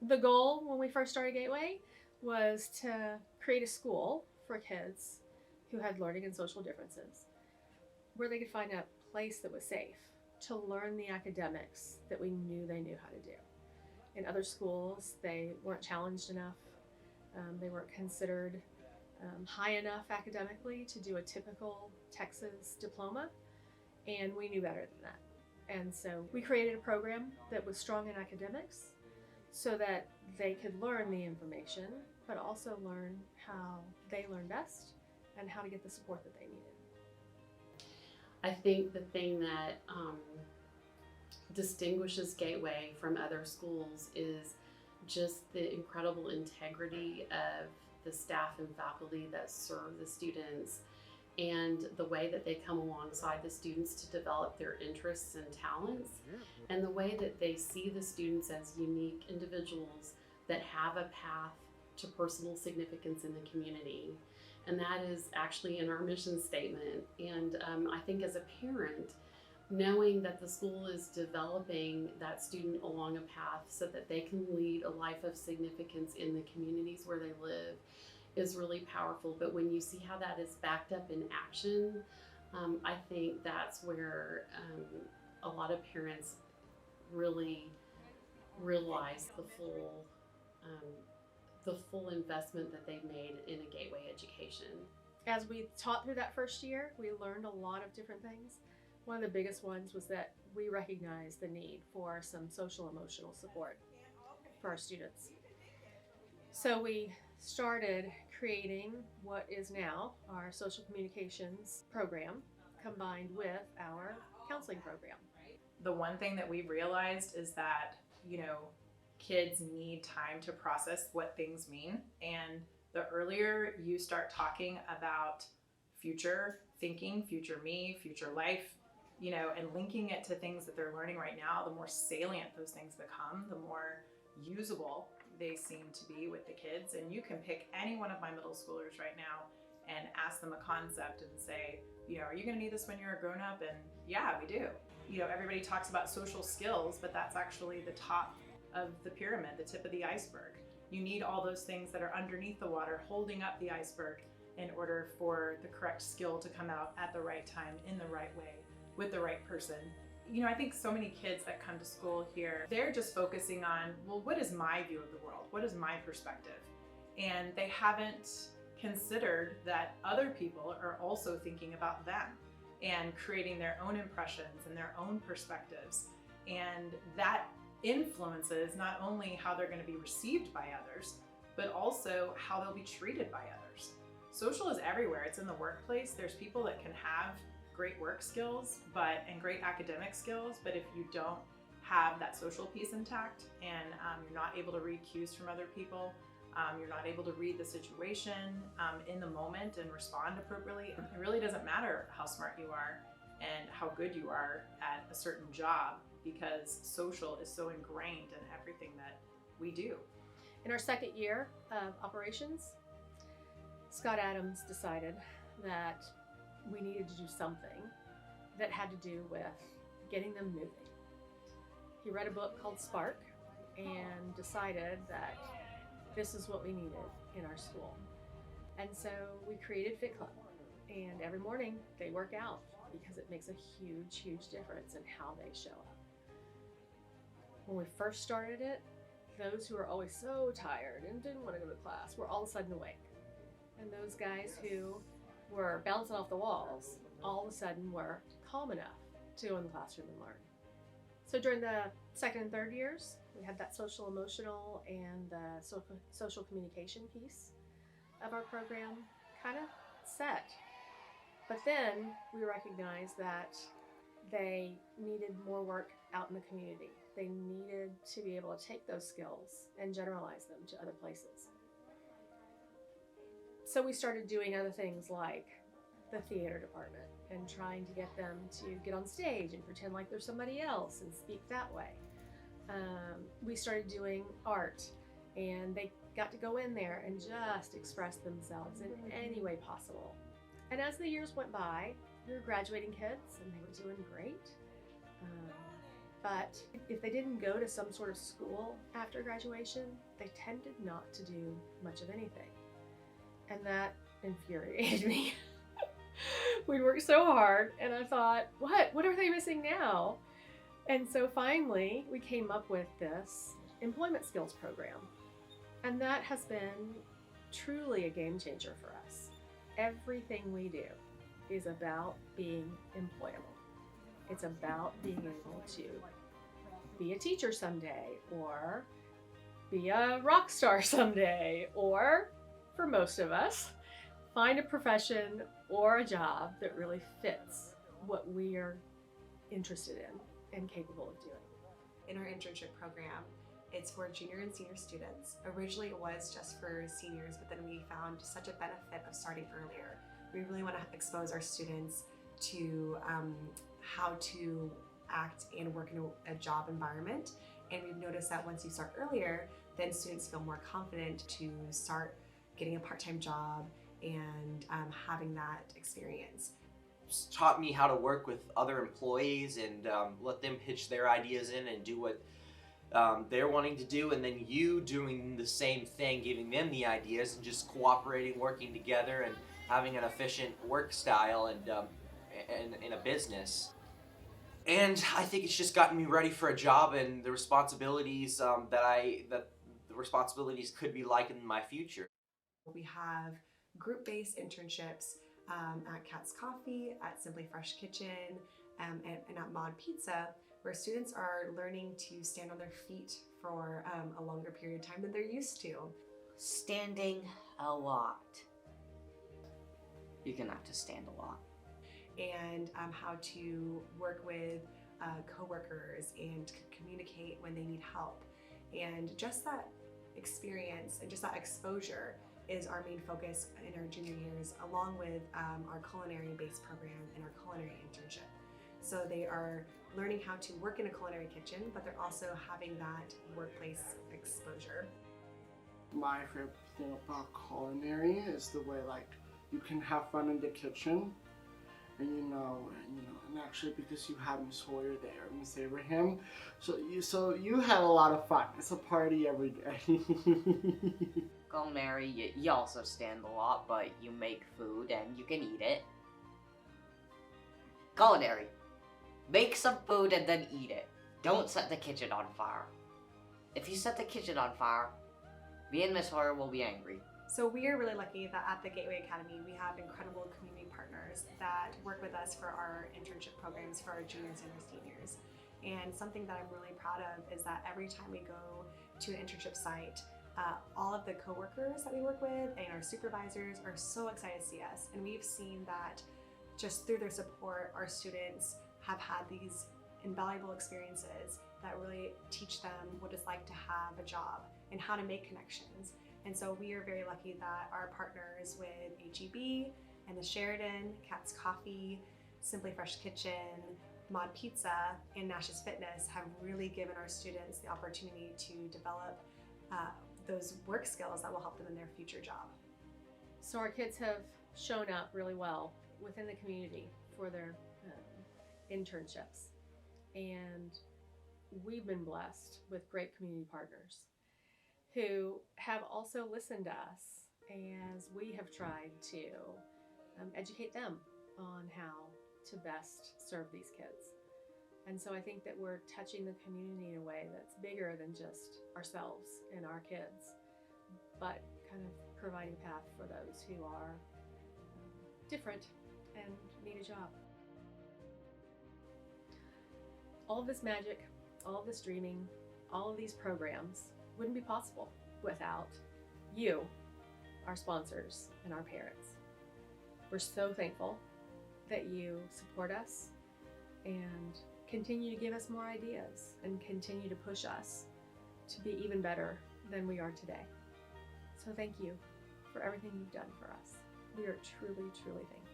The goal when we first started Gateway was to create a school for kids who had learning and social differences where they could find a place that was safe to learn the academics that we knew they knew how to do. In other schools, they weren't challenged enough. They weren't considered high enough academically to do a typical Texas diploma, and we knew better than that. And so we created a program that was strong in academics so that they could learn the information, but also learn how they learn best and how to get the support that they needed. I think the thing that distinguishes Gateway from other schools is just the incredible integrity of the staff and faculty that serve the students and the way that they come alongside the students to develop their interests and talents, and the way that they see the students as unique individuals that have a path to personal significance in the community. And that is actually in our mission statement. And I think as a parent, knowing that the school is developing that student along a path so that they can lead a life of significance in the communities where they live is really powerful. But when you see how that is backed up in action, I think that's where a lot of parents really realize the full investment that they've made in a Gateway education. As we taught through that first year, we learned a lot of different things. One of the biggest ones was that we recognized the need for some social emotional support for our students. So we started creating what is now our social communications program combined with our counseling program. The one thing that we realized is that, kids need time to process what things mean. And the earlier you start talking about future thinking, future me, future life, and linking it to things that they're learning right now, the more salient those things become, the more usable they seem to be with the kids. And you can pick any one of my middle schoolers right now and ask them a concept and say, are you going to need this when you're a grown up? And yeah, we do. Everybody talks about social skills, but that's actually the top of the pyramid, the tip of the iceberg. You need all those things that are underneath the water, holding up the iceberg in order for the correct skill to come out at the right time, in the right way, with the right person. I think so many kids that come to school here, they're just focusing on, well, what is my view of the world? What is my perspective? And they haven't considered that other people are also thinking about them and creating their own impressions and their own perspectives. And that influences not only how they're going to be received by others, but also how they'll be treated by others. Social is everywhere. It's in the workplace. There's people that can have great work skills and great academic skills, but if you don't have that social piece intact and you're not able to read cues from other people, you're not able to read the situation in the moment and respond appropriately, it really doesn't matter how smart you are and how good you are at a certain job, because social is so ingrained in everything that we do. In our second year of operations, Scott Adams decided that we needed to do something that had to do with getting them moving. He read a book called Spark and decided that this is what we needed in our school. And so we created Fit Club, and every morning they work out because it makes a huge, huge difference in how they show up. When we first started it, those who were always so tired and didn't want to go to class were all of a sudden awake. And those guys who were bouncing off the walls all of a sudden were calm enough to go in the classroom and learn. So during the second and third years, we had that social emotional and the social communication piece of our program kind of set. But then we recognized that they needed more work out in the community. They needed to be able to take those skills and generalize them to other places. So we started doing other things like the theater department and trying to get them to get on stage and pretend like they're somebody else and speak that way. We started doing art, and they got to go in there and just express themselves in any way possible. And as the years went by, we were graduating kids and they were doing great. But if they didn't go to some sort of school after graduation, they tended not to do much of anything. And that infuriated me. We'd worked so hard, and I thought, what are they missing now? And so finally, we came up with this employment skills program. And that has been truly a game changer for us. Everything we do is about being employable. It's about being able to be a teacher someday, or be a rock star someday, or, for most of us, find a profession or a job that really fits what we are interested in and capable of doing. In our internship program, it's for junior and senior students. Originally it was just for seniors, but then we found such a benefit of starting earlier. We really want to expose our students to how to act and work in a job environment. And we've noticed that once you start earlier, then students feel more confident to start getting a part-time job and having that experience. It's taught me how to work with other employees and let them pitch their ideas in and do what they're wanting to do, and then you doing the same thing, giving them the ideas and just cooperating, working together, and having an efficient work style and in a business. And I think it's just gotten me ready for a job and the responsibilities that the responsibilities could be like in my future. We have group-based internships at Cat's Coffee, at Simply Fresh Kitchen, and at Mod Pizza, where students are learning to stand on their feet for a longer period of time than they're used to. Standing a lot. You're gonna have to stand a lot. And how to work with coworkers and communicate when they need help. And just that experience and just that exposure is our main focus in our junior years, along with our culinary-based program and our culinary internship. So they are learning how to work in a culinary kitchen, but they're also having that workplace exposure. My favorite thing about culinary is the way you can have fun in the kitchen, and and actually because you have Miss Hoyer there, Miss Abraham, so you have a lot of fun. It's a party every day. Culinary, you also stand a lot, but you make food and you can eat it. Culinary, make some food and then eat it. Don't set the kitchen on fire. If you set the kitchen on fire, me and Miss Hoyer will be angry. So we are really lucky that at the Gateway Academy we have incredible community partners that work with us for our internship programs for our juniors and our seniors. And something that I'm really proud of is that every time we go to an internship site, all of the coworkers that we work with and our supervisors are so excited to see us. And we've seen that just through their support, our students have had these invaluable experiences that really teach them what it's like to have a job and how to make connections. And so we are very lucky that our partners with HEB and the Sheridan, Cat's Coffee, Simply Fresh Kitchen, Mod Pizza, and Nash's Fitness have really given our students the opportunity to develop those work skills that will help them in their future job. So our kids have shown up really well within the community for their internships. And we've been blessed with great community partners who have also listened to us as we have tried to educate them on how to best serve these kids. And so I think that we're touching the community in a way that's bigger than just ourselves and our kids, but kind of providing a path for those who are different and need a job. All of this magic, all of this dreaming, all of these programs wouldn't be possible without you, our sponsors, and our parents. We're so thankful that you support us and continue to give us more ideas and continue to push us to be even better than we are today. So thank you for everything you've done for us. We are truly, truly thankful.